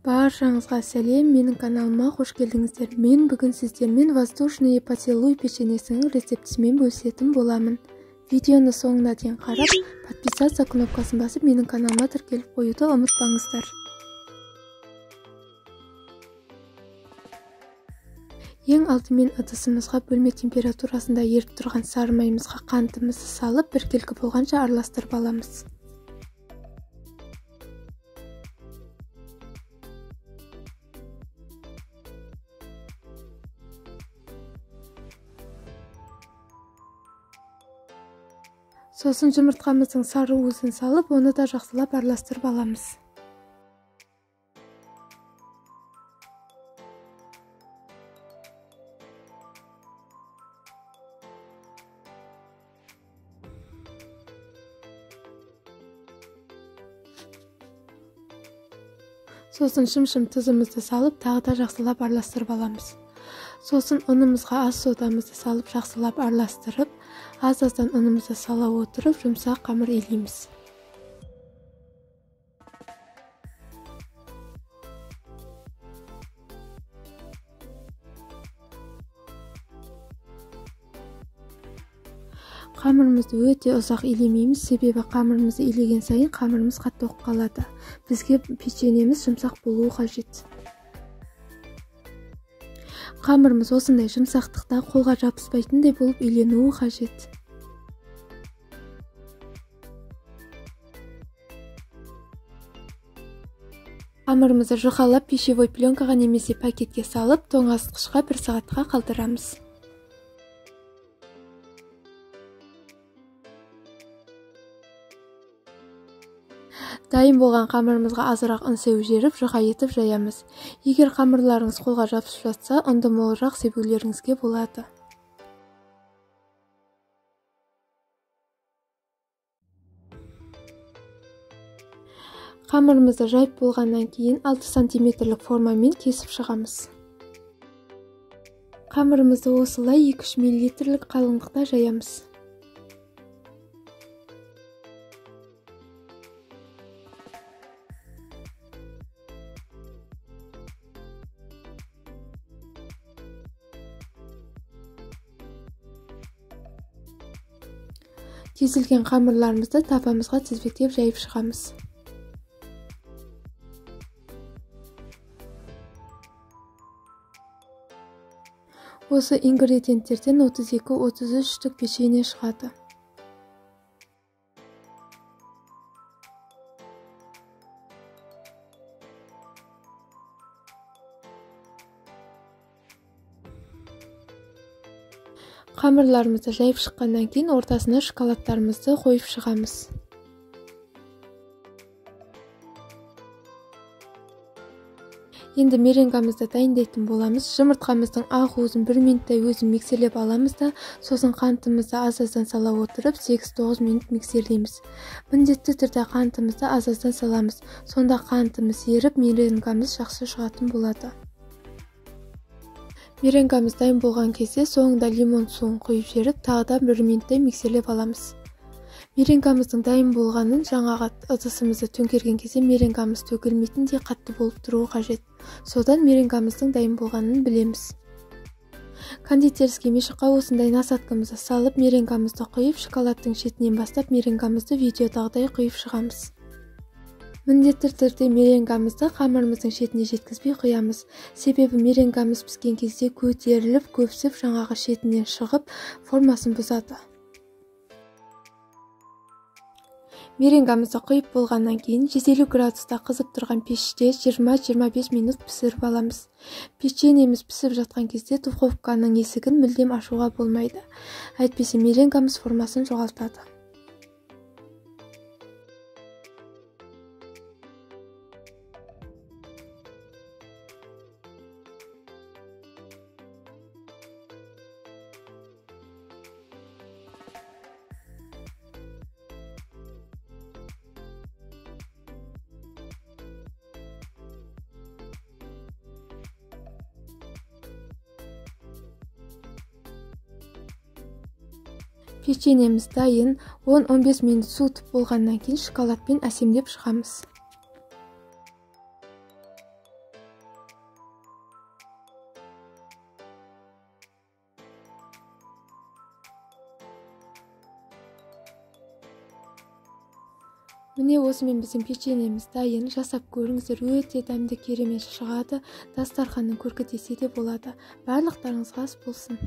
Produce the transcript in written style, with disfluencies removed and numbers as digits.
Баршаңызға сәлем, менің каналыма қош келдіңіздер. Мен бүгін сіздермен воздушный поцелуй печеньесінің рецептісімен бөлісетін боламын. Видеоны соңына дейін қарап, подписаться кнопкасын басып, менің каналыма тіркеліп қоюды ұмытпаңыздар. Ең алдымен ыдысымызға бөлме температурасында еріп тұрған сары майымызға қантымызды салып, біркелкі болғанша араластырып аламыз. Сосын жұмыртқамыздың сары уызын салып, оны да жақсылап араластырып аламыз. Сосын шым-шым тұзымызды салып, тағы да жақсылап араластырып аламыз. Сосын ұнымызға аз содамызды салып, жақсылап араластырып, аз-аздан ұнымызды сала отырып, жұмсақ қамыр илейміз. Қамырымызды өте ұзақ илемейміз, себебі қамырымызды илеген сайын қамырымыз қатты болып қалады. Бізге печеньеміз жұмсақ болуы қажет. Қамырымыз осындай жұмсақтықта қолға жабыспайтындай болып иленуі қажет. Қамырымызды жұқалап пищевой пленкаға немесе пакетке салып, тоңазытқышқа 1 сағатқа қалдырамыз. Дайын болған қамырымызға азырақ ұн сеуіп жеріп, жұқа етіп жаямыз. Егер қамырларыңыз қолға жабысып жатса, ұнды молырақ себулеріңізге болады. Қамырымызды жайып болғаннан кейін 6 сантиметрлік формамен кесіп шығамыз. Қамырымызды осылай 2-3 мл қалыңдықта жаямыз. Кесілген қамырларымызды тапамызға тізбектеп жайып шығамыз. Осы ингредиенттерден 32-33 штук печенье шығады. Қамырларымызды жайып шыққаннан кейін ортасына шоколадтарымызды қойып шығамыз. Енді меренгамызды дайындайтын боламыз. Жұмыртқамыздың ақ уызын 1 минуттай өзін миксерлеп аламыз да, сосын қантымызды аз-аздан сала отырып, 8-9 минут миксерлейміз. Міндетті түрде қантымызды аз-аздан саламыз. Сонда қантымыз еріп, меренгамыз жақсы шығатын болады. Меренгамыз дайын болған кезде соңында лимон суын құйып жеріп, тағы да 1 минуттай миксерлеп аламыз. Меренгамыздың дайын болғанын жаңағы ыдысымызды төңкерген кезде меренгамыз төгілмейтіндей қатты болып тұруы қажет. Содан меренгамыздың дайын болғанын білеміз. Кондитерский мешыққа осындай насаткамызды салып, меренгамызды құйып, шоколадтың шетінен бастап меренгамызды видеодағыдай құйып шығамыз. Міндетті түрде меренгамызды қамырымыздың шетіне жеткізбей құямыз. Себебі меренгамыз піскен кезде көтеріліп, көпсіп, жаңағы шетінен шығып, формасын бұзады. Меренгамызды құйып болғаннан кейін 150 градуста қызып тұрған пеште 20-25 минут пісіріп аламыз. Печеньеміз пісіп жатқан кезде духовканың есігін мүлдем ашуға болмайды. Әйтпесе меренгамыз формасын жоғалтады. Печеньеміз дайын, 10-15 минут суытып болғаннан кейін шоколадпен әсемдеп шығамыз. Міне осымен біздің печеньеміз дайын. Жасап көріңіздер, өте дәмді, керемет шығады. Дастарханның көркі десе де болады. Барлықтарыңызға ас болсын.